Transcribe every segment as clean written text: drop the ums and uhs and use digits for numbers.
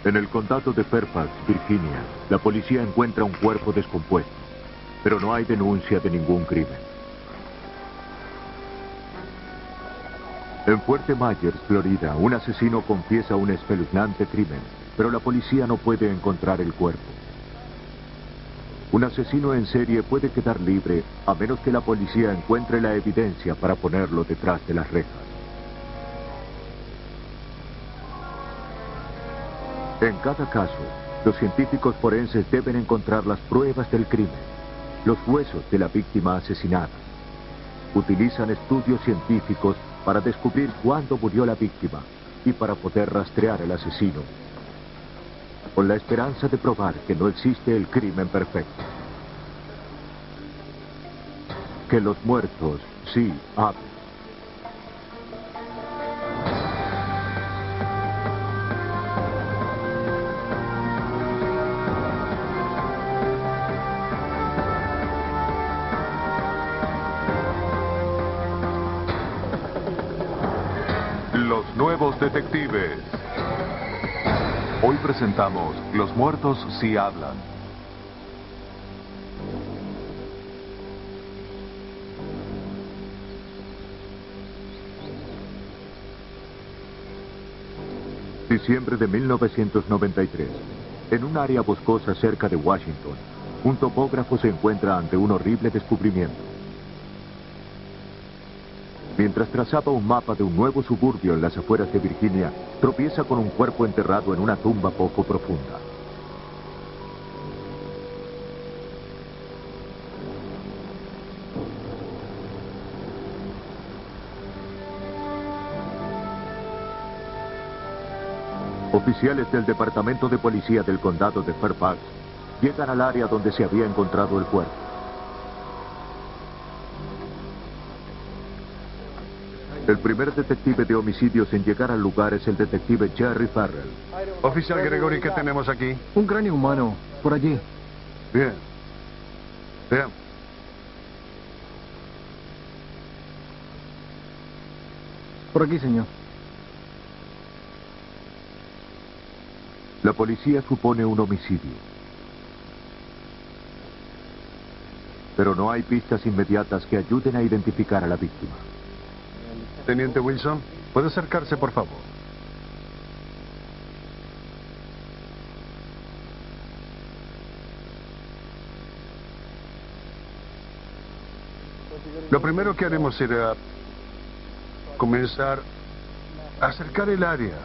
En el condado de Fairfax, Virginia, la policía encuentra un cuerpo descompuesto, pero no hay denuncia de ningún crimen. En Fuerte Myers, Florida, un asesino confiesa un espeluznante crimen, pero la policía no puede encontrar el cuerpo. Un asesino en serie puede quedar libre a menos que la policía encuentre la evidencia para ponerlo detrás de las rejas. En cada caso, los científicos forenses deben encontrar las pruebas del crimen, los huesos de la víctima asesinada. Utilizan estudios científicos para descubrir cuándo murió la víctima y para poder rastrear al asesino, con la esperanza de probar que no existe el crimen perfecto. Que los muertos sí hablan. Los nuevos detectives. Hoy presentamos Los muertos sí hablan. Diciembre de 1993. En un área boscosa cerca de Washington, un topógrafo se encuentra ante un horrible descubrimiento. Mientras trazaba un mapa de un nuevo suburbio en las afueras de Virginia, tropieza con un cuerpo enterrado en una tumba poco profunda. Oficiales del Departamento de Policía del Condado de Fairfax llegan al área donde se había encontrado el cuerpo. El primer detective de homicidios en llegar al lugar es el detective Jerry Farrell. Oficial Gregory, ¿qué tenemos aquí? Un cráneo humano, por allí. Bien. Bien. Por aquí, señor. La policía supone un homicidio. Pero no hay pistas inmediatas que ayuden a identificar a la víctima. Teniente Wilson, ¿puede acercarse, por favor? Lo primero que haremos será comenzar a acercar el área,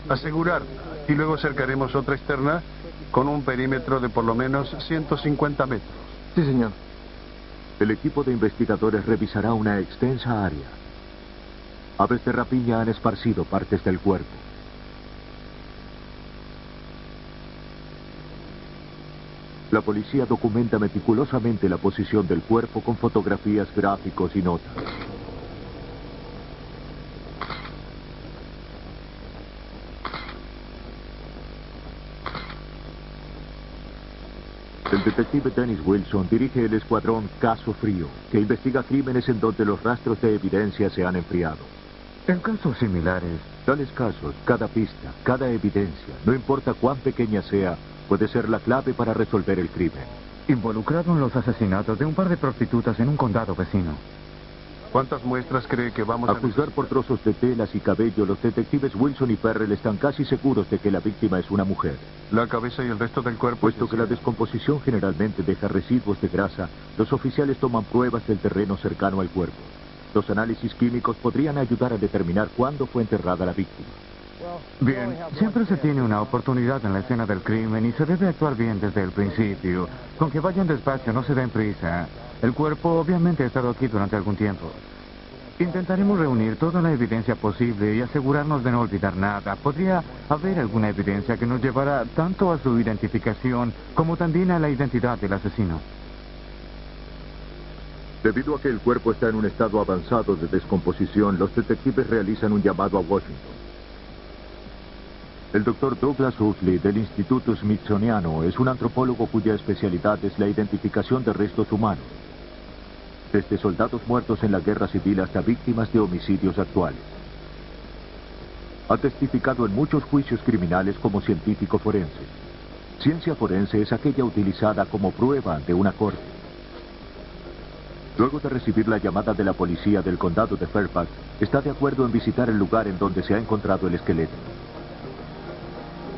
asegurarla, y luego acercaremos otra externa con un perímetro de por lo menos 150 metros. Sí, señor. El equipo de investigadores revisará una extensa área. Aves de rapiña han esparcido partes del cuerpo. La policía documenta meticulosamente la posición del cuerpo con fotografías, gráficos y notas. El detective Dennis Wilson dirige el escuadrón Caso Frío, que investiga crímenes en donde los rastros de evidencia se han enfriado. En casos similares, Tales casos, cada pista, cada evidencia, no importa cuán pequeña sea, puede ser la clave para resolver el crimen. involucrado en los asesinatos de un par de prostitutas en un condado vecino. ¿Cuántas muestras cree que vamos A a juzgar por trozos de telas y cabello, los detectives Wilson y Farrell están casi seguros de que la víctima es una mujer. La cabeza y el resto del cuerpo. Puesto que la descomposición generalmente deja residuos de grasa, los oficiales toman pruebas del terreno cercano al cuerpo. Los análisis químicos podrían ayudar a determinar cuándo fue enterrada la víctima. Bien, siempre se tiene una oportunidad en la escena del crimen y se debe actuar bien desde el principio. Con que vayan despacio, no se den prisa. El cuerpo obviamente ha estado aquí durante algún tiempo. Intentaremos reunir toda la evidencia posible y asegurarnos de no olvidar nada. Podría haber alguna evidencia que nos llevará tanto a su identificación como también a la identidad del asesino. Debido a que el cuerpo está en un estado avanzado de descomposición, los detectives realizan un llamado a Washington. El doctor Douglas Huxley del Instituto Smithsoniano es un antropólogo cuya especialidad es la identificación de restos humanos, desde soldados muertos en la guerra civil hasta víctimas de homicidios actuales. Ha testificado en muchos juicios criminales como científico forense. Ciencia forense es aquella utilizada como prueba ante una corte. Luego de recibir la llamada de la policía del condado de Fairfax, está de acuerdo en visitar el lugar en donde se ha encontrado el esqueleto.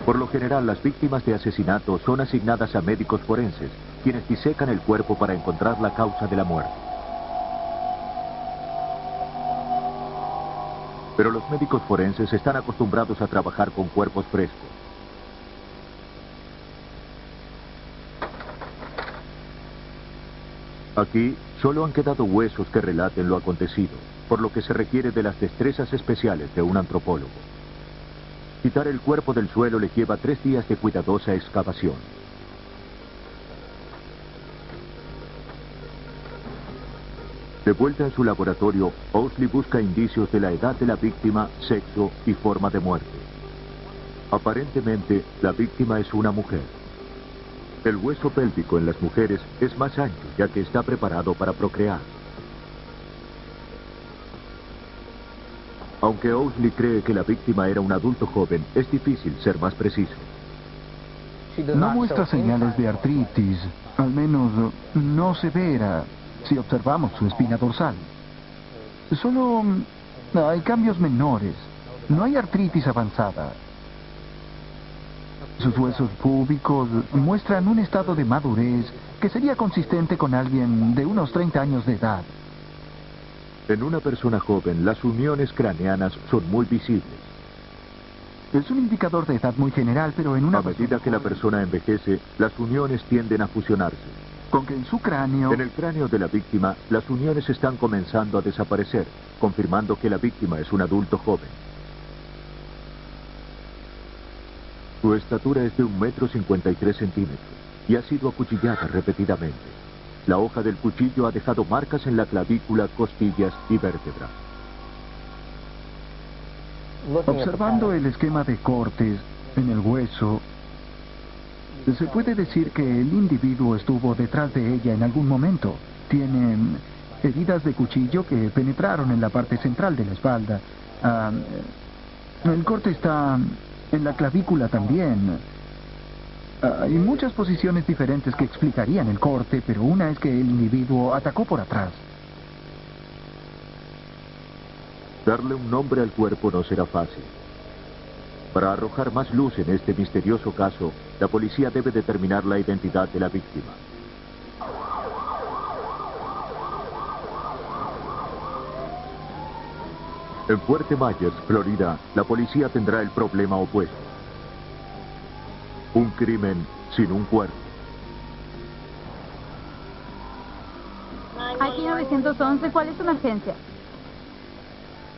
Por lo general, las víctimas de asesinato son asignadas a médicos forenses, quienes disecan el cuerpo para encontrar la causa de la muerte. Pero los médicos forenses están acostumbrados a trabajar con cuerpos frescos. Aquí solo han quedado huesos que relaten lo acontecido, por lo que se requiere de las destrezas especiales de un antropólogo. Quitar el cuerpo del suelo le lleva 3 días de cuidadosa excavación. De vuelta en su laboratorio, Owsley busca indicios de la edad de la víctima, sexo y forma de muerte. Aparentemente, la víctima es una mujer. El hueso pélvico en las mujeres es más ancho, ya que está preparado para procrear. Aunque Owsley cree que la víctima era un adulto joven, es difícil ser más preciso. No muestra señales de artritis, al menos no severa, si observamos su espina dorsal. Solo hay cambios menores, no hay artritis avanzada. Sus huesos púbicos muestran un estado de madurez que sería consistente con alguien de unos 30 años de edad. En una persona joven, las uniones craneanas son muy visibles. Es un indicador de edad muy general, pero en una... A medida que la persona envejece, las uniones tienden a fusionarse. Con que en su cráneo... En el cráneo de la víctima, las uniones están comenzando a desaparecer, confirmando que la víctima es un adulto joven. Su estatura es de 1,53 m y ha sido acuchillada repetidamente. La hoja del cuchillo ha dejado marcas en la clavícula, costillas y vértebras. Observando el esquema de cortes en el hueso, se puede decir que el individuo estuvo detrás de ella en algún momento. Tiene heridas de cuchillo que penetraron en la parte central de la espalda. El corte está en la clavícula también. Hay muchas posiciones diferentes que explicarían el corte, pero una es que el individuo atacó por atrás. Darle un nombre al cuerpo no será fácil. Para arrojar más luz en este misterioso caso, la policía debe determinar la identidad de la víctima. En Fuerte Myers, Florida, la policía tendrá el problema opuesto. Un crimen sin un cuerpo. Aquí 911, ¿cuál es su emergencia?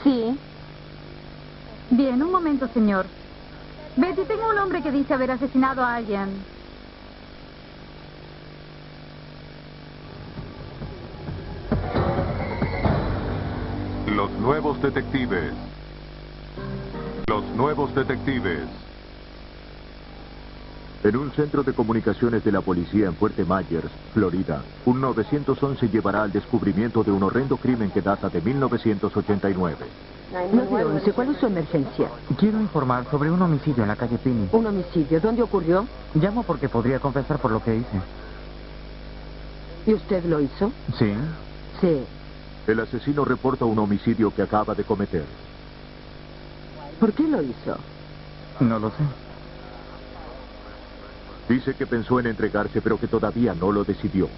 Sí. Bien, un momento, señor. Betty, tengo un hombre que dice haber asesinado a alguien. Los nuevos detectives. Los nuevos detectives. En un centro de comunicaciones de la policía en Fuerte Myers, Florida, un 911 llevará al descubrimiento de un horrendo crimen que data de 1989. 911, ¿cuál es su emergencia? Quiero informar sobre un homicidio en la calle Pinney. ¿Un homicidio? ¿Dónde ocurrió? Llamo porque podría confesar por lo que hice. ¿Y usted lo hizo? ¿Sí? Sí. El asesino reporta un homicidio que acaba de cometer. ¿Por qué lo hizo? No lo sé. Dice que pensó en entregarse, pero que todavía no lo decidió.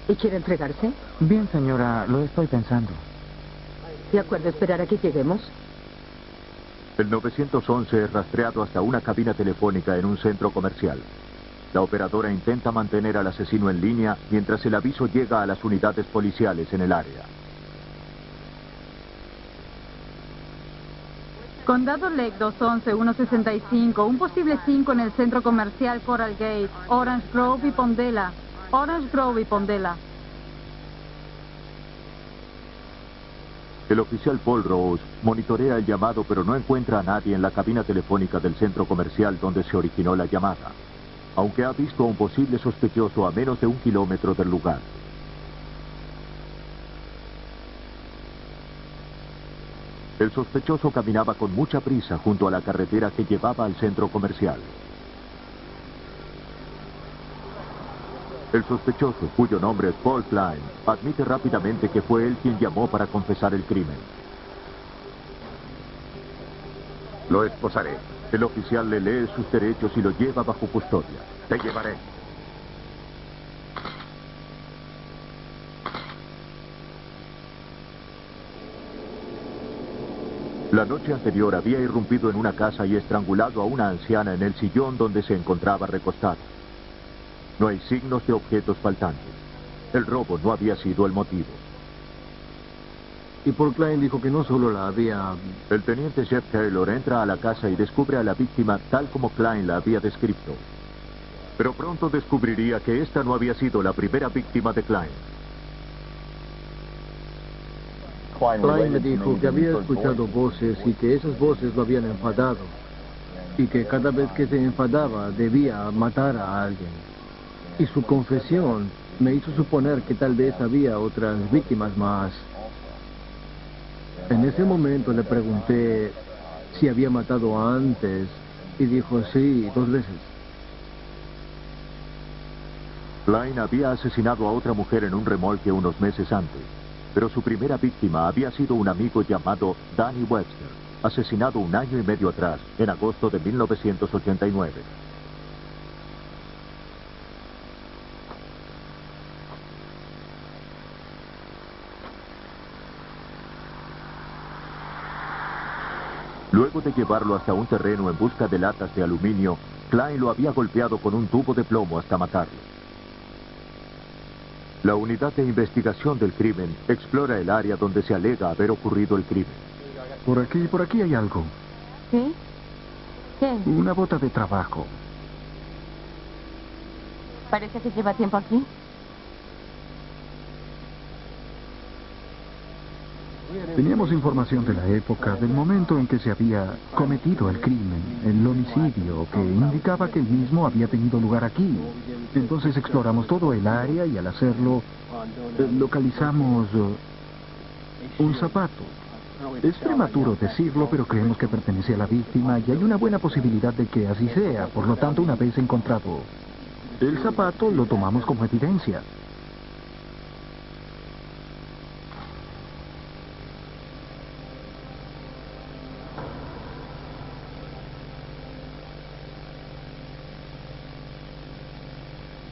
¿Y quiere entregarse? Bien, señora, lo estoy pensando. ¿De acuerdo, esperar a que lleguemos? El 911 es rastreado hasta una cabina telefónica en un centro comercial. La operadora intenta mantener al asesino en línea mientras el aviso llega a las unidades policiales en el área. Condado Lake 211-165, un posible 5 en el centro comercial Coral Gate, Orange Grove y Pondela. Orange Grove y Pondela. El oficial Paul Rose monitorea el llamado, pero no encuentra a nadie en la cabina telefónica del centro comercial donde se originó la llamada, aunque ha visto a un posible sospechoso a menos de 1 kilómetro del lugar. El sospechoso caminaba con mucha prisa junto a la carretera que llevaba al centro comercial. El sospechoso, cuyo nombre es Paul Klein, admite rápidamente que fue él quien llamó para confesar el crimen. Lo esposaré. El oficial le lee sus derechos y lo lleva bajo custodia. Te llevaré. La noche anterior había irrumpido en una casa y estrangulado a una anciana en el sillón donde se encontraba recostada. No hay signos de objetos faltantes. El robo no había sido el motivo. Y Paul Klein dijo que no solo la había... El teniente Jeff Taylor entra a la casa y descubre a la víctima tal como Klein la había descrito. Pero pronto descubriría que esta no había sido la primera víctima de Klein. Klein me dijo que había escuchado voces y que esas voces lo habían enfadado. Y que cada vez que se enfadaba debía matar a alguien. Y su confesión me hizo suponer que tal vez había otras víctimas más. En ese momento le pregunté si había matado antes y dijo sí, 2 veces. Klein había asesinado a otra mujer en un remolque unos meses antes, pero su primera víctima había sido un amigo llamado Danny Webster, asesinado 1 año y medio atrás, en agosto de 1989. Luego de llevarlo hasta un terreno en busca de latas de aluminio, Klein lo había golpeado con un tubo de plomo hasta matarlo. La unidad de investigación del crimen explora el área donde se alega haber ocurrido el crimen. Por aquí hay algo. ¿Sí? ¿Qué? Una bota de trabajo. Parece que lleva tiempo aquí. Teníamos información de la época, del momento en que se había cometido el crimen, el homicidio, que indicaba que el mismo había tenido lugar aquí. Entonces exploramos todo el área y al hacerlo localizamos un zapato. Es prematuro decirlo, pero creemos que pertenece a la víctima y hay una buena posibilidad de que así sea. Por lo tanto, una vez encontrado el zapato, lo tomamos como evidencia.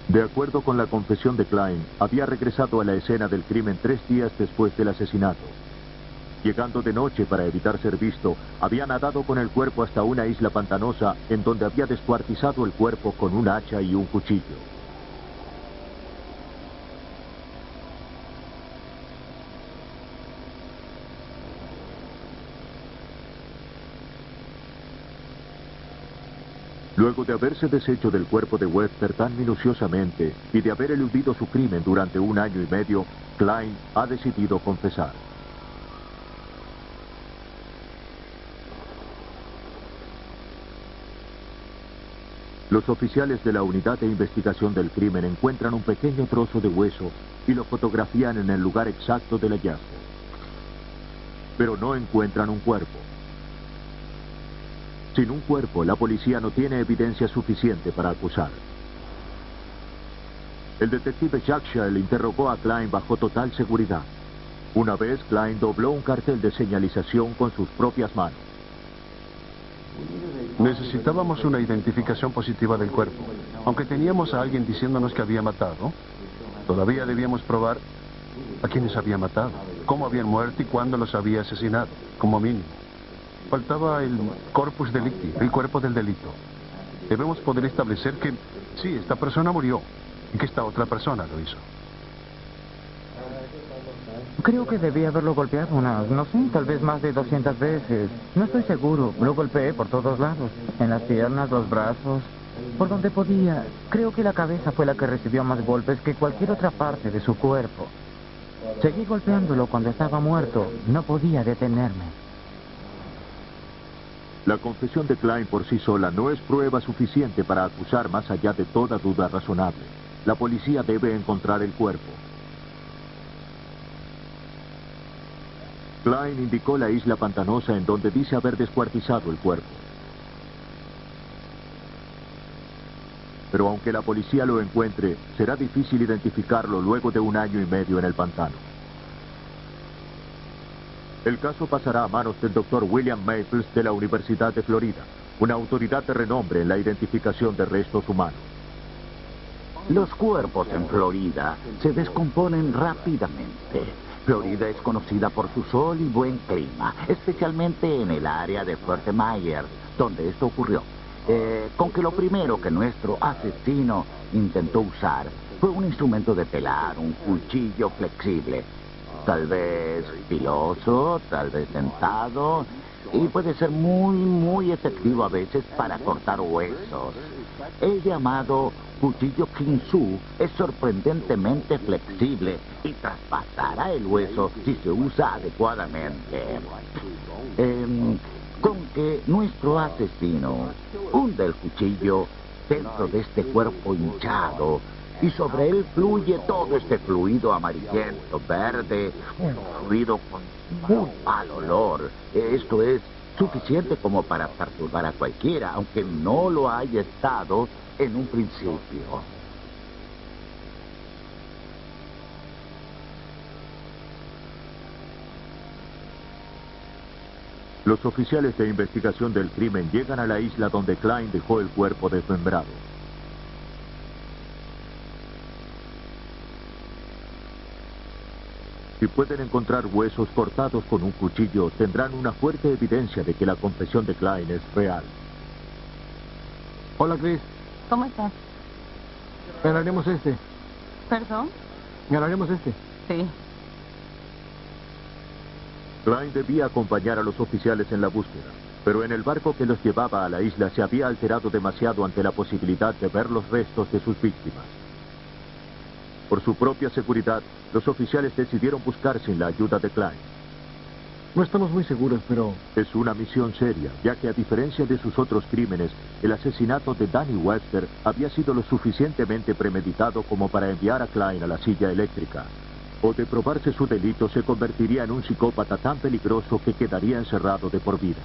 De acuerdo con la confesión de Klein, había regresado a la escena del crimen 3 días después del asesinato. Llegando de noche para evitar ser visto, había nadado con el cuerpo hasta una isla pantanosa en donde había descuartizado el cuerpo con un hacha y un cuchillo. Luego de haberse deshecho del cuerpo de Webster tan minuciosamente y de haber eludido su crimen durante 1 año y medio, Klein ha decidido confesar. Los oficiales de la unidad de investigación del crimen encuentran un pequeño trozo de hueso y lo fotografían en el lugar exacto del hallazgo. Pero no encuentran un cuerpo. Sin un cuerpo, la policía no tiene evidencia suficiente para acusar. El detective Jack Shell interrogó a Klein bajo total seguridad. Una vez, Klein dobló un cartel de señalización con sus propias manos. Necesitábamos una identificación positiva del cuerpo. Aunque teníamos a alguien diciéndonos que había matado, todavía debíamos probar a quiénes había matado, cómo habían muerto y cuándo los había asesinado, como mínimo. Faltaba el corpus delicti, el cuerpo del delito. Debemos poder establecer que sí, esta persona murió y que esta otra persona lo hizo. Creo que debí haberlo golpeado unas, no sé, tal vez más de 200 veces. No estoy seguro. Lo golpeé por todos lados. En las piernas, los brazos, por donde podía. Creo que la cabeza fue la que recibió más golpes que cualquier otra parte de su cuerpo. Seguí golpeándolo cuando estaba muerto. No podía detenerme. La confesión de Klein por sí sola no es prueba suficiente para acusar más allá de toda duda razonable. La policía debe encontrar el cuerpo. Klein indicó la isla pantanosa en donde dice haber descuartizado el cuerpo. Pero aunque la policía lo encuentre, será difícil identificarlo luego de 1 año y medio en el pantano. El caso pasará a manos del Dr. William Maples de la Universidad de Florida, una autoridad de renombre en la identificación de restos humanos. Los cuerpos en Florida se descomponen rápidamente. Florida es conocida por su sol y buen clima, especialmente en el área de Fort Myers, donde esto ocurrió. Con que lo primero que nuestro asesino intentó usar fue un instrumento de pelar, un cuchillo flexible. Tal vez filoso, tal vez dentado, y puede ser muy efectivo a veces para cortar huesos. El llamado cuchillo Kinsu es sorprendentemente flexible y traspasará el hueso si se usa adecuadamente. Con que nuestro asesino hunde el cuchillo dentro de este cuerpo hinchado y sobre él fluye todo este fluido amarillento, verde, un fluido con muy mal olor. Esto es suficiente como para perturbar a cualquiera, aunque no lo haya estado en un principio. Los oficiales de investigación del crimen llegan a la isla donde Klein dejó el cuerpo desmembrado. Si pueden encontrar huesos cortados con un cuchillo, tendrán una fuerte evidencia de que la confesión de Klein es real. Hola, Chris. ¿Cómo estás? Ganaremos este. ¿Perdón? Ganaremos este. Sí. Klein debía acompañar a los oficiales en la búsqueda, pero en el barco que los llevaba a la isla se había alterado demasiado ante la posibilidad de ver los restos de sus víctimas. Por su propia seguridad, los oficiales decidieron buscar sin la ayuda de Klein. No estamos muy seguros, pero... Es una misión seria, ya que a diferencia de sus otros crímenes, el asesinato de Danny Webster había sido lo suficientemente premeditado como para enviar a Klein a la silla eléctrica. O de probarse su delito, se convertiría en un psicópata tan peligroso que quedaría encerrado de por vida.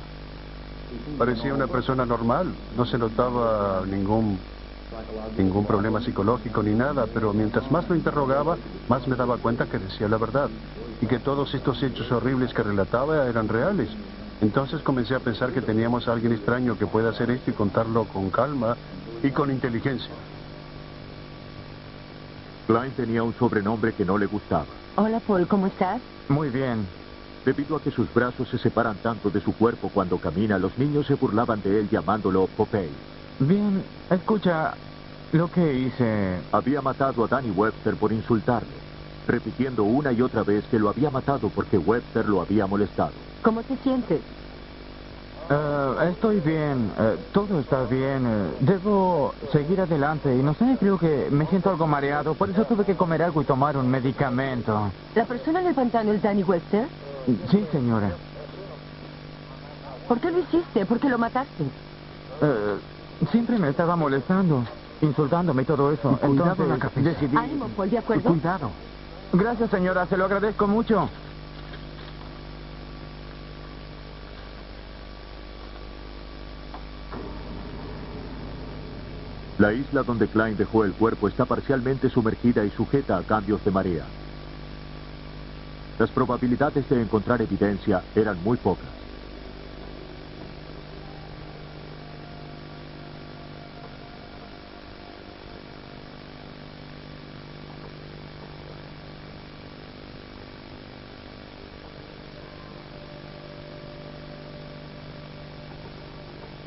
Parecía una persona normal, no se notaba ningún problema psicológico ni nada, pero mientras más lo interrogaba, más me daba cuenta que decía la verdad y que todos estos hechos horribles que relataba eran reales. Entonces comencé a pensar que teníamos a alguien extraño que pueda hacer esto y contarlo con calma y con inteligencia. Klein tenía un sobrenombre que no le gustaba. Hola, Paul, ¿cómo estás? Muy bien. Debido a que sus brazos se separan tanto de su cuerpo cuando camina, los niños se burlaban de él llamándolo Popeye. Bien, escucha, lo que hice... Había matado a Danny Webster por insultarlo, repitiendo una y otra vez que lo había matado porque Webster lo había molestado. ¿Cómo te sientes? Estoy bien, todo está bien. Debo seguir adelante y no sé, creo que me siento algo mareado, por eso tuve que comer algo y tomar un medicamento. ¿La persona en el pantano es Danny Webster? Sí, señora. ¿Por qué lo hiciste? ¿Por qué lo mataste? Siempre me estaba molestando, insultándome y todo eso. Cuidado Entonces la cabeza. decidí... Ánimo, Paul, ¿de acuerdo? Cuidado. Gracias, señora, se lo agradezco mucho. La isla donde Klein dejó el cuerpo está parcialmente sumergida y sujeta a cambios de marea. Las probabilidades de encontrar evidencia eran muy pocas.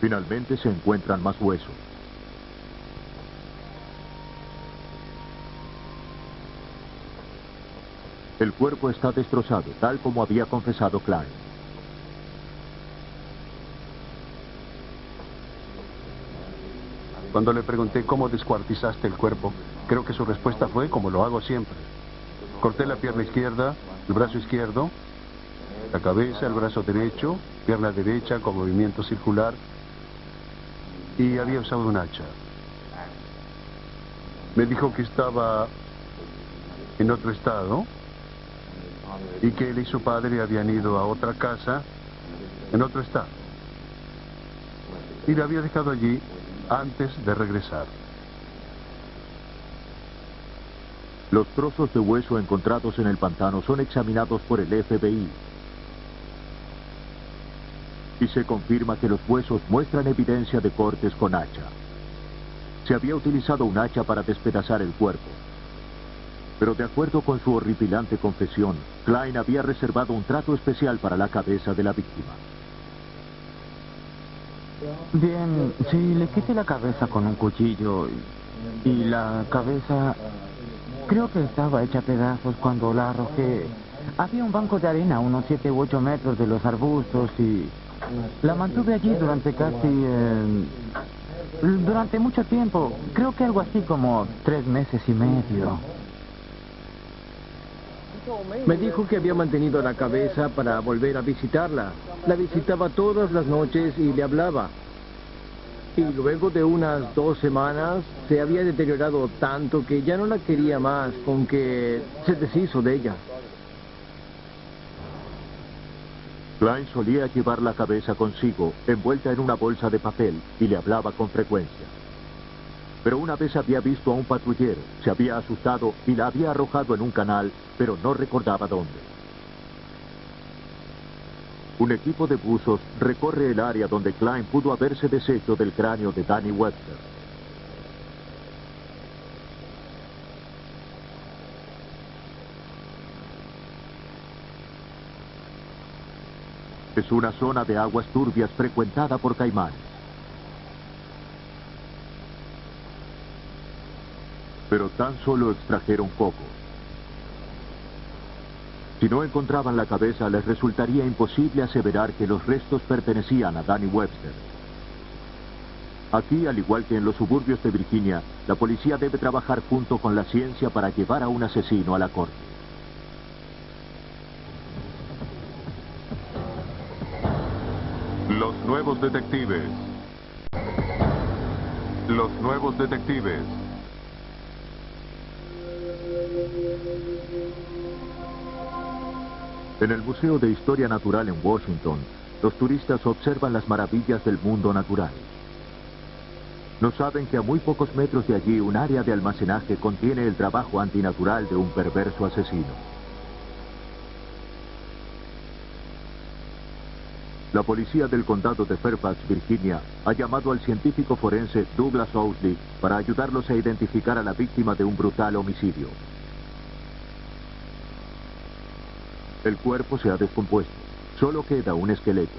Finalmente se encuentran más huesos. El cuerpo está destrozado, tal como había confesado Klein. Cuando le pregunté cómo descuartizaste el cuerpo, creo que su respuesta fue como lo hago siempre. Corté la pierna izquierda, el brazo izquierdo, la cabeza, el brazo derecho, pierna derecha con movimiento circular y había usado un hacha. Me dijo que estaba en otro estado y que él y su padre habían ido a otra casa en otro estado. Y la había dejado allí antes de regresar. Los trozos de hueso encontrados en el pantano son examinados por el FBI. Y se confirma que los huesos muestran evidencia de cortes con hacha. Se había utilizado un hacha para despedazar el cuerpo. Pero de acuerdo con su horripilante confesión, Klein había reservado un trato especial para la cabeza de la víctima. Bien, sí, le quité la cabeza con un cuchillo y la cabeza creo que estaba hecha a pedazos cuando la arrojé. Había un banco de arena a unos 7 u 8 metros de los arbustos y la mantuve allí durante durante mucho tiempo. Creo que algo así como 3 meses y medio. Me dijo que había mantenido la cabeza para volver a visitarla. La visitaba todas las noches y le hablaba. Y luego de unas 2 semanas se había deteriorado tanto que ya no la quería más, con que se deshizo de ella. Klein solía llevar la cabeza consigo, envuelta en una bolsa de papel, y le hablaba con frecuencia. Pero una vez había visto a un patrullero, se había asustado y la había arrojado en un canal, pero no recordaba dónde. Un equipo de buzos recorre el área donde Klein pudo haberse deshecho del cráneo de Danny Webster. Es una zona de aguas turbias frecuentada por caimanes. Pero tan solo extrajeron coco. Si no encontraban la cabeza, les resultaría imposible aseverar que los restos pertenecían a Danny Webster. Aquí, al igual que en los suburbios de Virginia, la policía debe trabajar junto con la ciencia para llevar a un asesino a la corte. Los nuevos detectives. Los nuevos detectives. En el Museo de Historia Natural en Washington, los turistas observan las maravillas del mundo natural. No saben que a muy pocos metros de allí un área de almacenaje contiene el trabajo antinatural de un perverso asesino. La policía del condado de Fairfax, Virginia, ha llamado al científico forense Douglas Owsley para ayudarlos a identificar a la víctima de un brutal homicidio. El cuerpo se ha descompuesto. Solo queda un esqueleto.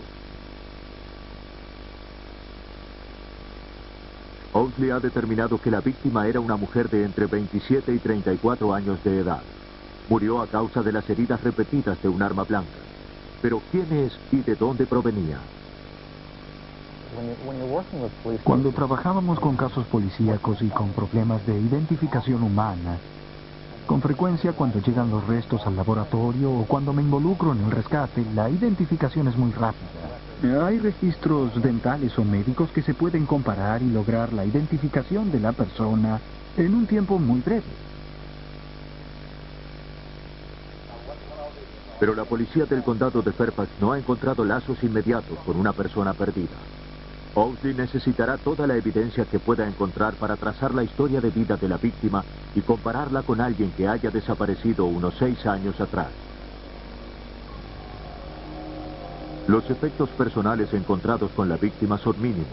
Owsley ha determinado que la víctima era una mujer de entre 27 y 34 años de edad. Murió a causa de las heridas repetidas de un arma blanca. Pero ¿quién es y de dónde provenía? Cuando trabajábamos con casos policíacos y con problemas de identificación humana, con frecuencia cuando llegan los restos al laboratorio o cuando me involucro en el rescate, la identificación es muy rápida. Hay registros dentales o médicos que se pueden comparar y lograr la identificación de la persona en un tiempo muy breve. Pero la policía del condado de Fairfax no ha encontrado lazos inmediatos con una persona perdida. Owsley necesitará toda la evidencia que pueda encontrar para trazar la historia de vida de la víctima y compararla con alguien que haya desaparecido unos 6 años atrás. Los efectos personales encontrados con la víctima son mínimos.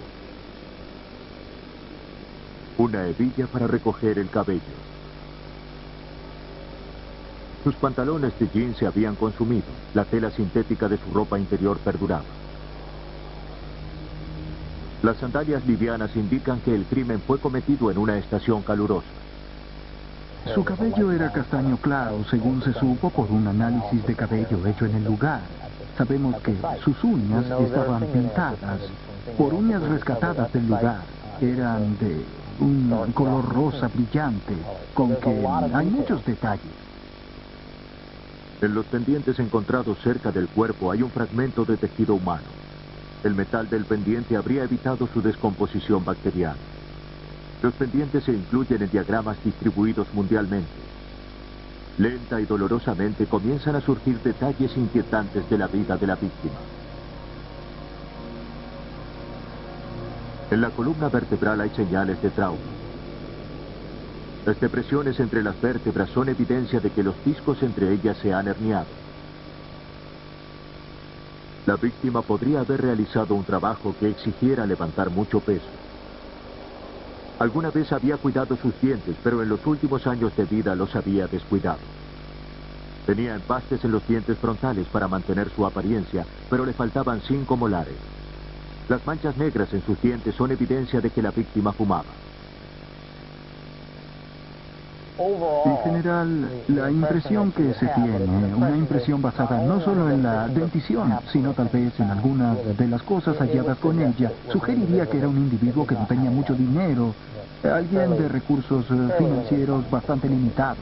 Una hebilla para recoger el cabello. Sus pantalones de jeans se habían consumido. La tela sintética de su ropa interior perduraba. Las sandalias livianas indican que el crimen fue cometido en una estación calurosa. Su cabello era castaño claro, según se supo por un análisis de cabello hecho en el lugar. Sabemos que sus uñas estaban pintadas por uñas rescatadas del lugar. Eran de un color rosa brillante, con que hay muchos detalles. En los pendientes encontrados cerca del cuerpo hay un fragmento de tejido humano. El metal del pendiente habría evitado su descomposición bacteriana. Los pendientes se incluyen en diagramas distribuidos mundialmente. Lenta y dolorosamente comienzan a surgir detalles inquietantes de la vida de la víctima. En la columna vertebral hay señales de trauma. Las depresiones entre las vértebras son evidencia de que los discos entre ellas se han herniado. La víctima podría haber realizado un trabajo que exigiera levantar mucho peso. Alguna vez había cuidado sus dientes, pero en los últimos años de vida los había descuidado. Tenía empastes en los dientes frontales para mantener su apariencia, pero le faltaban 5 molares. Las manchas negras en sus dientes son evidencia de que la víctima fumaba. En general, la impresión que se tiene, una impresión basada no solo en la dentición, sino tal vez en algunas de las cosas halladas con ella, sugeriría que era un individuo que no tenía mucho dinero, alguien de recursos financieros bastante limitados.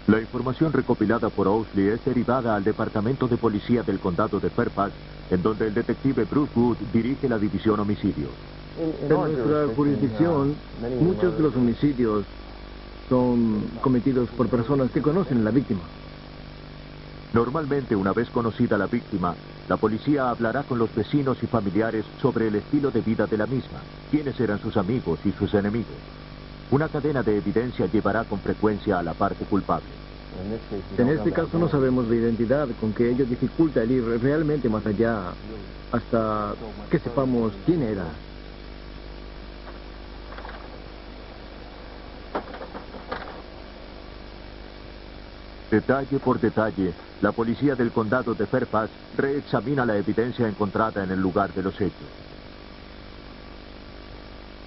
La información recopilada por Owsley es derivada al Departamento de Policía del Condado de Fairfax, en donde el detective Bruce Wood dirige la división homicidios. En nuestra jurisdicción, muchos de los homicidios son cometidos por personas que conocen a la víctima. Normalmente, una vez conocida la víctima, la policía hablará con los vecinos y familiares sobre el estilo de vida de la misma, quiénes eran sus amigos y sus enemigos. Una cadena de evidencia llevará con frecuencia a la parte culpable. En este caso no sabemos la identidad, con que ello dificulta el ir realmente más allá, hasta que sepamos quién era. Detalle por detalle, la policía del condado de Fairfax reexamina la evidencia encontrada en el lugar de los hechos.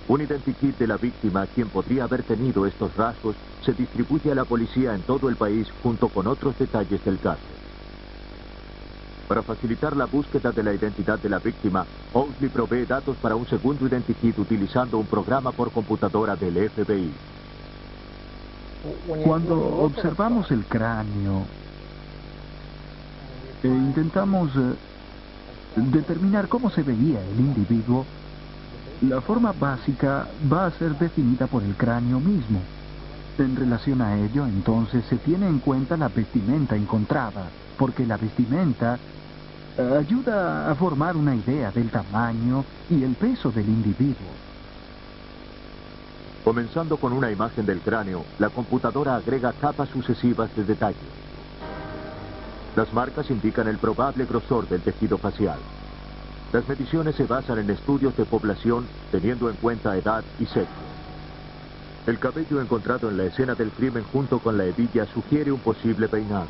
Un identikit de la víctima, quien podría haber tenido estos rasgos, se distribuye a la policía en todo el país junto con otros detalles del caso. Para facilitar la búsqueda de la identidad de la víctima, Owsley provee datos para un segundo identikit utilizando un programa por computadora del FBI. Cuando observamos el cráneo e intentamos determinar cómo se veía el individuo, la forma básica va a ser definida por el cráneo mismo. En relación a ello, entonces, se tiene en cuenta la vestimenta encontrada, porque la vestimenta ayuda a formar una idea del tamaño y el peso del individuo. Comenzando con una imagen del cráneo, la computadora agrega capas sucesivas de detalles. Las marcas indican el probable grosor del tejido facial. Las mediciones se basan en estudios de población, teniendo en cuenta edad y sexo. El cabello encontrado en la escena del crimen junto con la hebilla sugiere un posible peinado.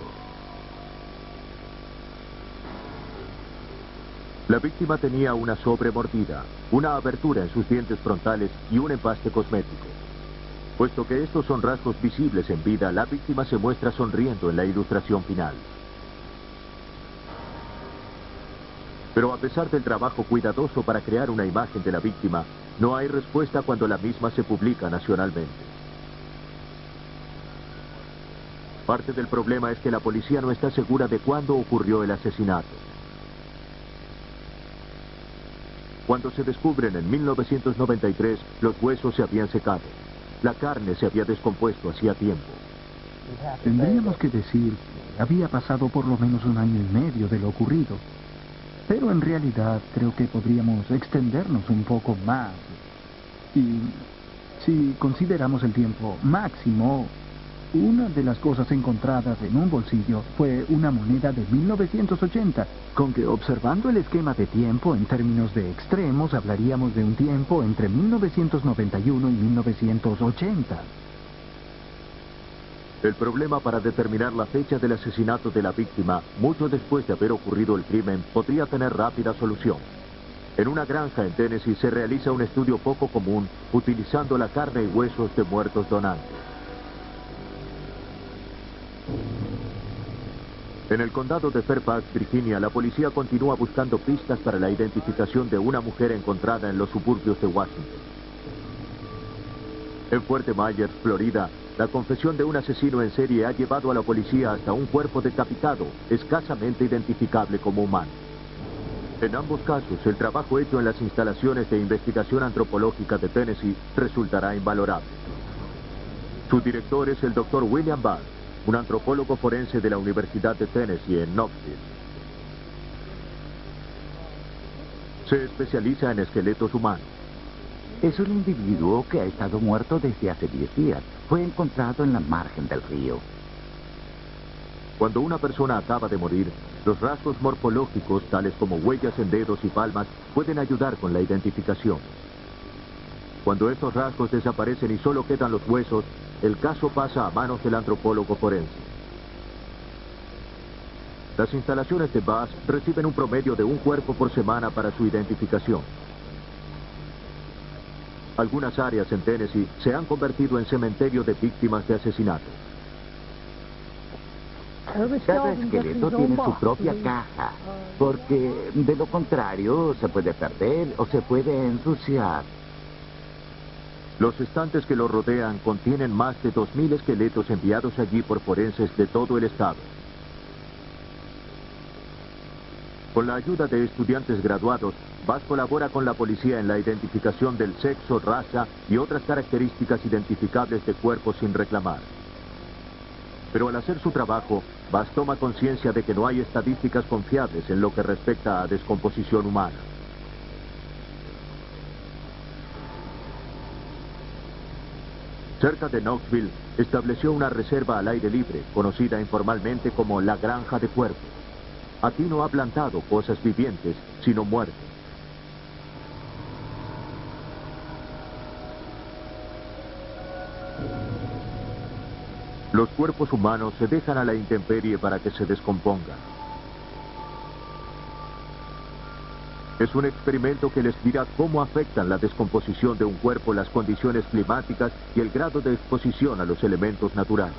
La víctima tenía una sobremordida, una abertura en sus dientes frontales y un empaste cosmético. Puesto que estos son rasgos visibles en vida, la víctima se muestra sonriendo en la ilustración final. Pero a pesar del trabajo cuidadoso para crear una imagen de la víctima, no hay respuesta cuando la misma se publica nacionalmente. Parte del problema es que la policía no está segura de cuándo ocurrió el asesinato. Cuando se descubren en 1993, los huesos se habían secado. La carne se había descompuesto hacía tiempo. Tendríamos que decir que había pasado por lo menos 1 año y medio de lo ocurrido. Pero en realidad creo que podríamos extendernos un poco más. Y si consideramos el tiempo máximo, una de las cosas encontradas en un bolsillo fue una moneda de 1980, con que observando el esquema de tiempo en términos de extremos, hablaríamos de un tiempo entre 1991 y 1980. El problema para determinar la fecha del asesinato de la víctima, mucho después de haber ocurrido el crimen, podría tener rápida solución. En una granja en Tennessee se realiza un estudio poco común utilizando la carne y huesos de muertos donantes. En el condado de Fairfax, Virginia, la policía continúa buscando pistas para la identificación de una mujer encontrada en los suburbios de Washington. En Fuerte Myers, Florida, la confesión de un asesino en serie ha llevado a la policía hasta un cuerpo decapitado, escasamente identificable como humano. En ambos casos, el trabajo hecho en las instalaciones de investigación antropológica de Tennessee resultará invalorable. Su director es el Dr. William Bass, un antropólogo forense de la Universidad de Tennessee en Knoxville. Se especializa en esqueletos humanos. Es un individuo que ha estado muerto desde hace 10 días. Fue encontrado en la margen del río. Cuando una persona acaba de morir, los rasgos morfológicos, tales como huellas en dedos y palmas, pueden ayudar con la identificación. Cuando estos rasgos desaparecen y solo quedan los huesos, el caso pasa a manos del antropólogo forense. Las instalaciones de Bass reciben un promedio de un cuerpo por semana para su identificación. Algunas áreas en Tennessee se han convertido en cementerio de víctimas de asesinato. Cada esqueleto tiene su propia caja, porque de lo contrario se puede perder o se puede ensuciar. Los estantes que lo rodean contienen más de 2.000 esqueletos enviados allí por forenses de todo el estado. Con la ayuda de estudiantes graduados, Bass colabora con la policía en la identificación del sexo, raza y otras características identificables de cuerpos sin reclamar. Pero al hacer su trabajo, Bass toma conciencia de que no hay estadísticas confiables en lo que respecta a descomposición humana. Cerca de Knoxville, estableció una reserva al aire libre, conocida informalmente como la Granja de Cuerpos. Aquí no ha plantado cosas vivientes, sino muertes. Los cuerpos humanos se dejan a la intemperie para que se descompongan. Es un experimento que les dirá cómo afectan la descomposición de un cuerpo las condiciones climáticas y el grado de exposición a los elementos naturales.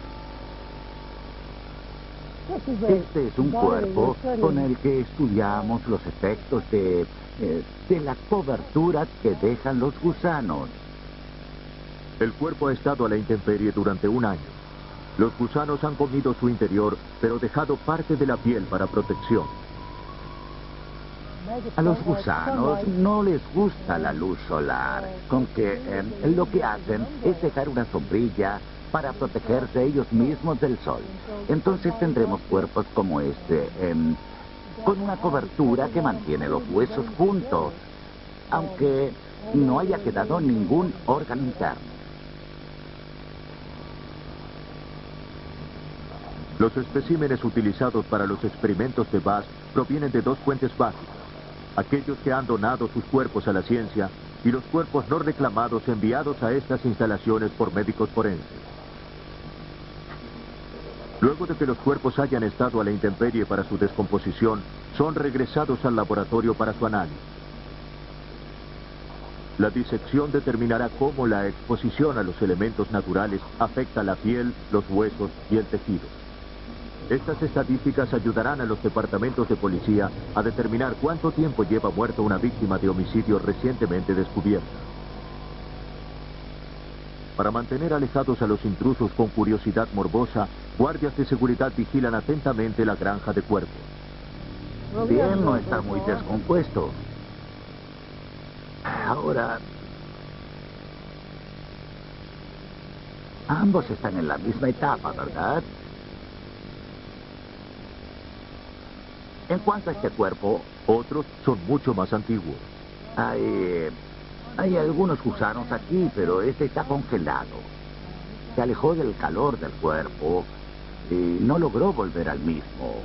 Este es un cuerpo con el que estudiamos los efectos de la cobertura que dejan los gusanos. El cuerpo ha estado a la intemperie durante un año. Los gusanos han comido su interior, pero dejado parte de la piel para protección. A los gusanos no les gusta la luz solar, con que lo que hacen es dejar una sombrilla para protegerse ellos mismos del sol. Entonces tendremos cuerpos como este, con una cobertura que mantiene los huesos juntos, aunque no haya quedado ningún órgano interno. Los especímenes utilizados para los experimentos de Bass provienen de dos fuentes básicas: aquellos que han donado sus cuerpos a la ciencia y los cuerpos no reclamados enviados a estas instalaciones por médicos forenses. Luego de que los cuerpos hayan estado a la intemperie para su descomposición, son regresados al laboratorio para su análisis. La disección determinará cómo la exposición a los elementos naturales afecta la piel, los huesos y el tejido. Estas estadísticas ayudarán a los departamentos de policía a determinar cuánto tiempo lleva muerta una víctima de homicidio recientemente descubierta. Para mantener alejados a los intrusos con curiosidad morbosa, guardias de seguridad vigilan atentamente la granja de cuerpos. Bien, no está muy descompuesto. Ahora, ambos están en la misma etapa, ¿verdad? En cuanto a este cuerpo, otros son mucho más antiguos. Hay algunos gusanos aquí, pero este está congelado. Se alejó del calor del cuerpo y no logró volver al mismo.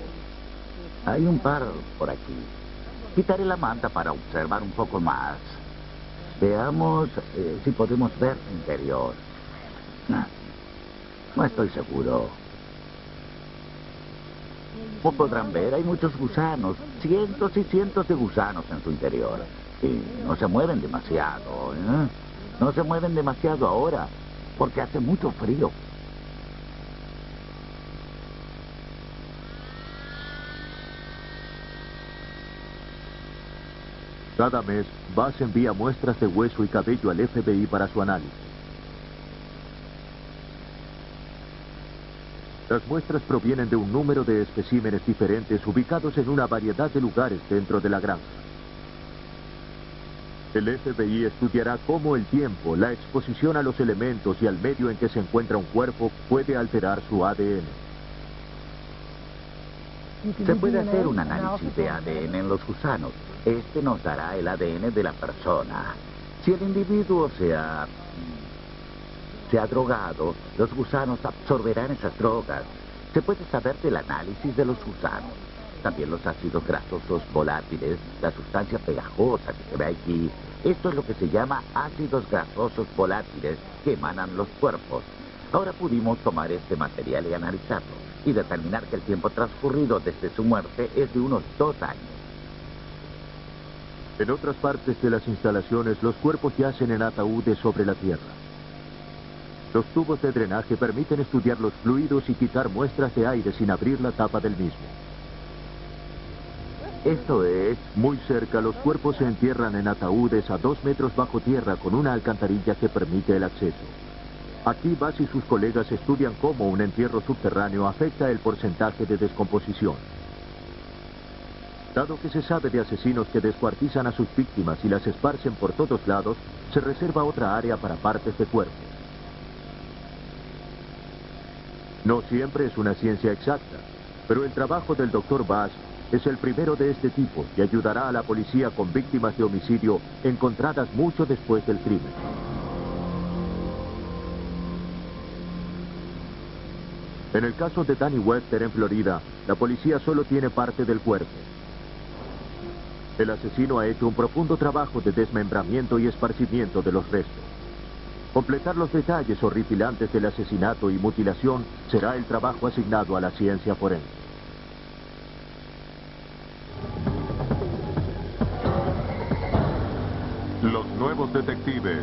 Hay un par por aquí. Quitaré la manta para observar un poco más. Veamos si podemos ver su interior. No estoy seguro. Como podrán ver, hay muchos gusanos, cientos y cientos de gusanos en su interior. Y no se mueven demasiado, ¿eh? No se mueven demasiado ahora, porque hace mucho frío. Cada mes, Bass envía muestras de hueso y cabello al FBI para su análisis. Las muestras provienen de un número de especímenes diferentes ubicados en una variedad de lugares dentro de la granja. El FBI estudiará cómo el tiempo, la exposición a los elementos y al medio en que se encuentra un cuerpo puede alterar su ADN. Se puede hacer un análisis de ADN en los gusanos. Este nos dará el ADN de la persona. Si el individuo se ha drogado, los gusanos absorberán esas drogas. Se puede saber del análisis de los gusanos. También los ácidos grasosos volátiles, la sustancia pegajosa que se ve aquí. Esto es lo que se llama ácidos grasosos volátiles que emanan los cuerpos. Ahora pudimos tomar este material y analizarlo y determinar que el tiempo transcurrido desde su muerte es de unos 2 años. En otras partes de las instalaciones, los cuerpos yacen en ataúdes sobre la tierra. Los tubos de drenaje permiten estudiar los fluidos y quitar muestras de aire sin abrir la tapa del mismo. Esto es... Muy cerca, los cuerpos se entierran en ataúdes a 2 metros bajo tierra con una alcantarilla que permite el acceso. Aquí Bass y sus colegas estudian cómo un entierro subterráneo afecta el porcentaje de descomposición. Dado que se sabe de asesinos que descuartizan a sus víctimas y las esparcen por todos lados, se reserva otra área para partes de cuerpos. No siempre es una ciencia exacta, pero el trabajo del Dr. Bass es el primero de este tipo y ayudará a la policía con víctimas de homicidio encontradas mucho después del crimen. En el caso de Danny Webster en Florida, la policía solo tiene parte del cuerpo. El asesino ha hecho un profundo trabajo de desmembramiento y esparcimiento de los restos. Completar los detalles horripilantes del asesinato y mutilación será el trabajo asignado a la ciencia forense. Los nuevos detectives.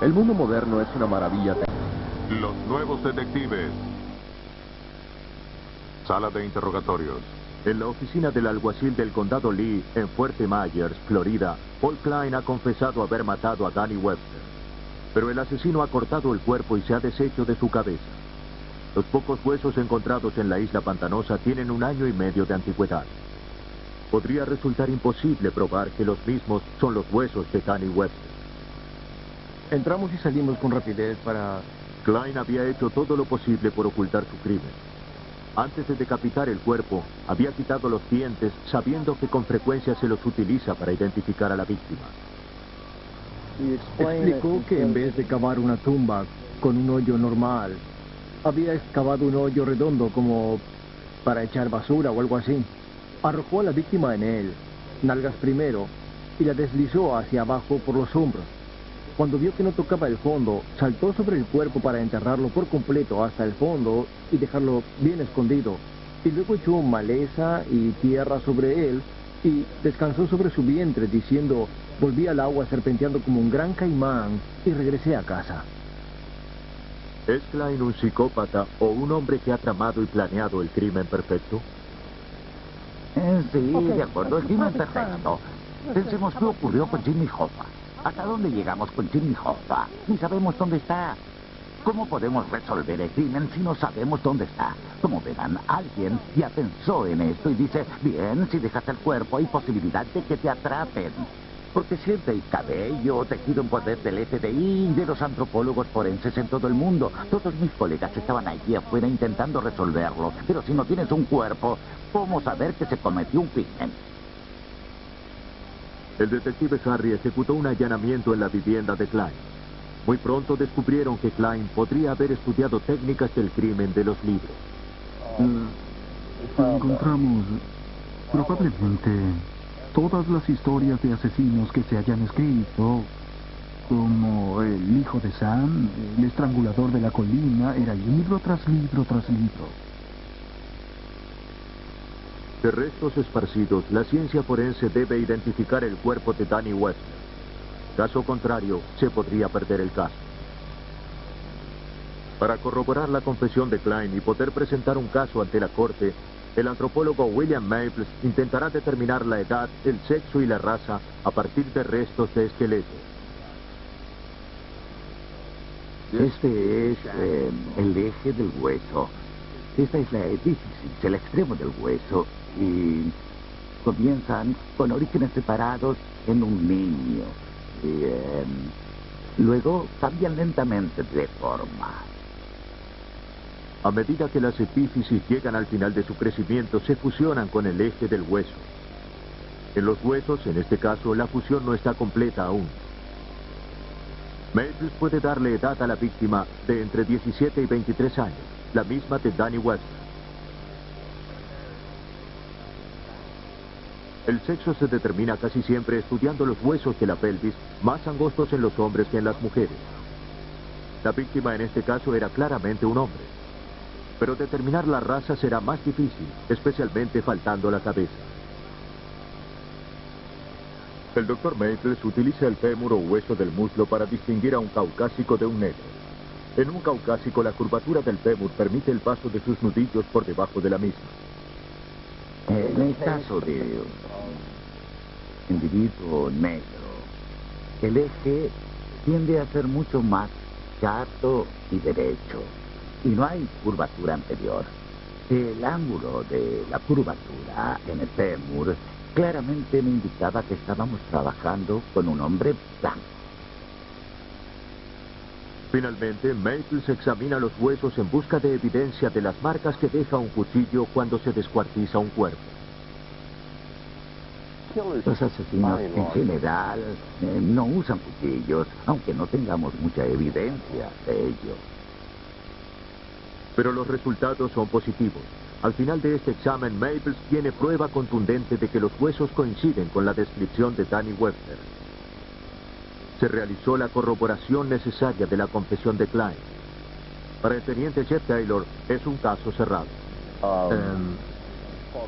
El mundo moderno es una maravilla. Los nuevos detectives. Sala de interrogatorios. En la oficina del alguacil del condado Lee, en Fuerte Myers, Florida, Paul Klein ha confesado haber matado a Danny Webster. Pero el asesino ha cortado el cuerpo y se ha deshecho de su cabeza. Los pocos huesos encontrados en la isla pantanosa tienen 1 año y medio de antigüedad. Podría resultar imposible probar que los mismos son los huesos de Danny Webster. Entramos y salimos con rapidez para... Klein había hecho todo lo posible por ocultar su crimen. Antes de decapitar el cuerpo, había quitado los dientes, sabiendo que con frecuencia se los utiliza para identificar a la víctima. Explicó que en vez de cavar una tumba con un hoyo normal, había excavado un hoyo redondo como para echar basura o algo así. Arrojó a la víctima en él, nalgas primero, y la deslizó hacia abajo por los hombros. Cuando vio que no tocaba el fondo, saltó sobre el cuerpo para enterrarlo por completo hasta el fondo y dejarlo bien escondido. Y luego echó maleza y tierra sobre él y descansó sobre su vientre diciendo, volví al agua serpenteando como un gran caimán y regresé a casa. ¿Es Klein un psicópata o un hombre que ha tramado y planeado el crimen perfecto? Sí, de acuerdo, el crimen perfecto. Pensemos qué ocurrió con Jimmy Hoffa. ¿Hasta dónde llegamos con Jimmy Hoffa? Ni sabemos dónde está. ¿Cómo podemos resolver el crimen si no sabemos dónde está? Como verán, alguien ya pensó en esto y dice, bien, si dejas el cuerpo hay posibilidad de que te atrapen. Porque siempre hay cabello, tejido en poder del FBI y de los antropólogos forenses en todo el mundo. Todos mis colegas estaban allí afuera intentando resolverlo. Pero si no tienes un cuerpo, ¿cómo saber que se cometió un crimen? El detective Harry ejecutó un allanamiento en la vivienda de Klein. Muy pronto descubrieron que Klein podría haber estudiado técnicas del crimen de los libros. Encontramos probablemente todas las historias de asesinos que se hayan escrito, como El hijo de Sam, El estrangulador de la colina, era libro tras libro tras libro. De restos esparcidos, la ciencia forense debe identificar el cuerpo de Danny Webster. Caso contrario, se podría perder el caso. Para corroborar la confesión de Klein y poder presentar un caso ante la corte, el antropólogo William Maples intentará determinar la edad, el sexo y la raza a partir de restos de esqueletos. Este es el eje del hueso. Esta es la epífisis, el extremo del hueso. Y comienzan con orígenes separados en un niño. Y luego cambian lentamente de forma. A medida que las epífisis llegan al final de su crecimiento, se fusionan con el eje del hueso. En los huesos, en este caso, la fusión no está completa aún. Maples puede darle edad a la víctima de entre 17 y 23 años, la misma de Danny Webster. El sexo se determina casi siempre estudiando los huesos de la pelvis, más angostos en los hombres que en las mujeres. La víctima en este caso era claramente un hombre. Pero determinar la raza será más difícil, especialmente faltando la cabeza. El Dr. Maples utiliza el fémur o hueso del muslo para distinguir a un caucásico de un negro. En un caucásico, la curvatura del fémur permite el paso de sus nudillos por debajo de la misma. En el caso de individuo negro, el eje tiende a ser mucho más chato y derecho, y no hay curvatura anterior. El ángulo de la curvatura en el fémur claramente me indicaba que estábamos trabajando con un hombre blanco. Finalmente, Maples examina los huesos en busca de evidencia de las marcas que deja un cuchillo cuando se descuartiza un cuerpo. Los asesinos en general no usan cuchillos, aunque no tengamos mucha evidencia de ello. Pero los resultados son positivos. Al final de este examen, Maples tiene prueba contundente de que los huesos coinciden con la descripción de Danny Webster. Se realizó la corroboración necesaria de la confesión de Klein. Para el teniente Jeff Taylor, es un caso cerrado.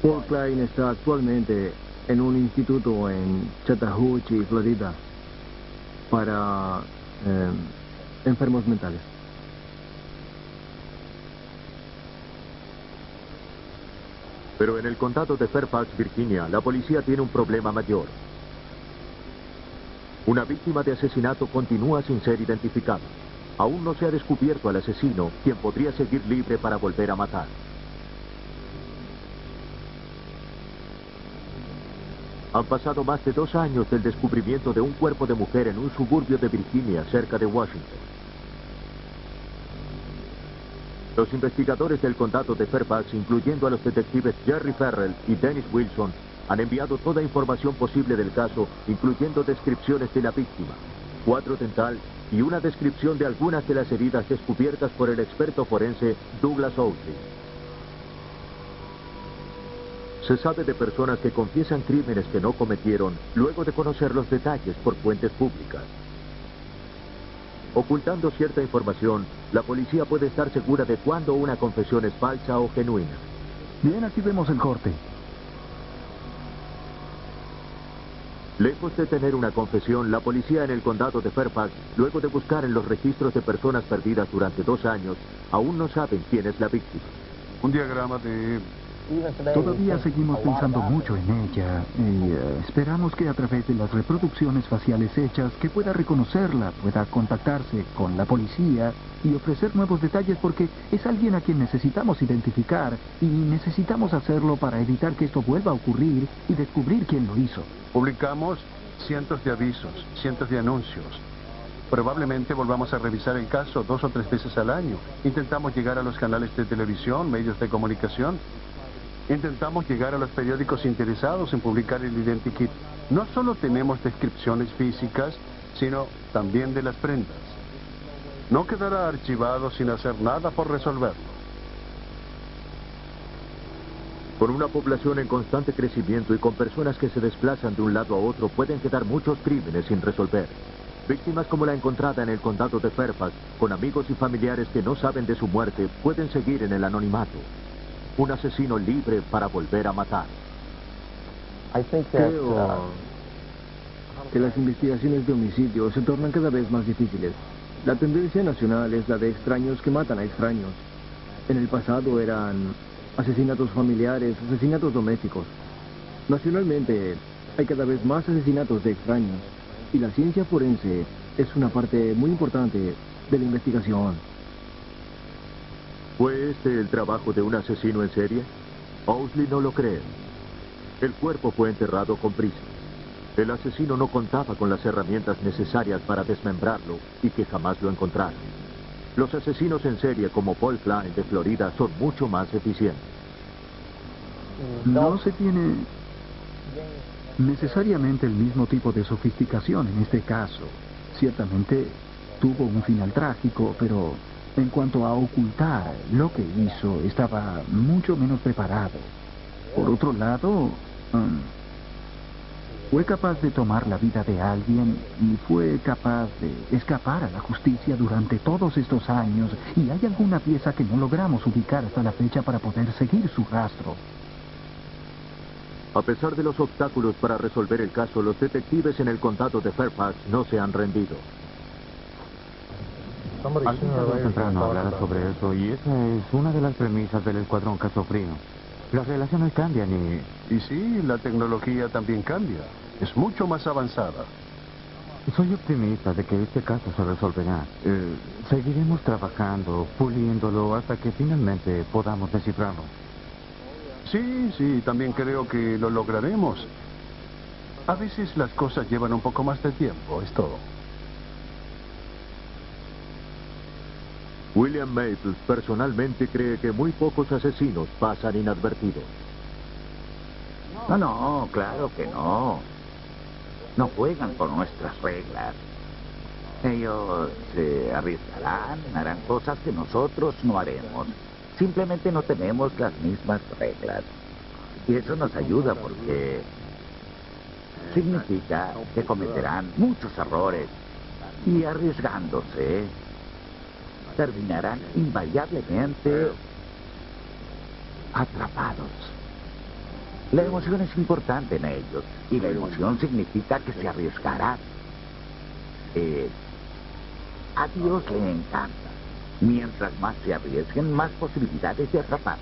Paul Klein está actualmente en un instituto en Chattahoochee, Florida, para enfermos mentales. Pero en el condado de Fairfax, Virginia, la policía tiene un problema mayor. Una víctima de asesinato continúa sin ser identificada. Aún no se ha descubierto al asesino, quien podría seguir libre para volver a matar. Han pasado más de 2 años del descubrimiento de un cuerpo de mujer en un suburbio de Virginia, cerca de Washington. Los investigadores del condado de Fairfax, incluyendo a los detectives Jerry Ferrell y Dennis Wilson, han enviado toda información posible del caso, incluyendo descripciones de la víctima, cuadro dental y una descripción de algunas de las heridas descubiertas por el experto forense Douglas Ousley. Se sabe de personas que confiesan crímenes que no cometieron luego de conocer los detalles por fuentes públicas. Ocultando cierta información, la policía puede estar segura de cuándo una confesión es falsa o genuina. Bien, aquí vemos el corte. Lejos de tener una confesión, la policía en el condado de Fairfax, luego de buscar en los registros de personas perdidas durante 2 años, aún no saben quién es la víctima. Un diagrama de... Todavía seguimos pensando mucho en ella y esperamos que a través de las reproducciones faciales hechas que pueda reconocerla, pueda contactarse con la policía y ofrecer nuevos detalles porque es alguien a quien necesitamos identificar y necesitamos hacerlo para evitar que esto vuelva a ocurrir y descubrir quién lo hizo. Publicamos cientos de avisos, cientos de anuncios. Probablemente volvamos a revisar el caso 2 o 3 veces al año. Intentamos llegar a los canales de televisión, medios de comunicación. Intentamos llegar a los periódicos interesados en publicar el identikit. No solo tenemos descripciones físicas, sino también de las prendas. No quedará archivado sin hacer nada por resolverlo. Con una población en constante crecimiento y con personas que se desplazan de un lado a otro, pueden quedar muchos crímenes sin resolver. Víctimas como la encontrada en el condado de Fairfax, con amigos y familiares que no saben de su muerte, pueden seguir en el anonimato. Un asesino libre para volver a matar. Creo que las investigaciones de homicidio se tornan cada vez más difíciles. La tendencia nacional es la de extraños que matan a extraños. En el pasado eran asesinatos familiares, asesinatos domésticos. Nacionalmente hay cada vez más asesinatos de extraños. Y la ciencia forense es una parte muy importante de la investigación. ¿Fue este el trabajo de un asesino en serie? Owsley no lo cree. El cuerpo fue enterrado con prisa. El asesino no contaba con las herramientas necesarias para desmembrarlo y que jamás lo encontraron. Los asesinos en serie como Paul Klein de Florida son mucho más eficientes. No se tiene necesariamente el mismo tipo de sofisticación en este caso. Ciertamente tuvo un final trágico, pero en cuanto a ocultar lo que hizo, estaba mucho menos preparado. Por otro lado, fue capaz de tomar la vida de alguien y fue capaz de escapar a la justicia durante todos estos años, y hay alguna pieza que no logramos ubicar hasta la fecha para poder seguir su rastro. A pesar de los obstáculos para resolver el caso, los detectives en el condado de Fairfax no se han rendido. Alguien tarde o temprano hablará sobre eso, y esa es una de las premisas del Escuadrón Caso Frío. Las relaciones cambian Y sí, la tecnología también cambia. Es mucho más avanzada. soy optimista de que este caso se resolverá. Seguiremos trabajando, puliéndolo hasta que finalmente podamos descifrarlo. Sí, también creo que lo lograremos. A veces las cosas llevan un poco más de tiempo, es todo. William Maples personalmente cree que muy pocos asesinos pasan inadvertidos. No, claro que no. No juegan con nuestras reglas. Ellos se arriesgarán, harán cosas que nosotros no haremos. Simplemente no tenemos las mismas reglas. Y eso nos ayuda porque significa que cometerán muchos errores. Y arriesgándose, terminarán invariablemente atrapados. La emoción es importante en ellos, y la emoción significa que se arriesgarán. A Dios le encanta. Mientras más se arriesguen, más posibilidades de atraparse.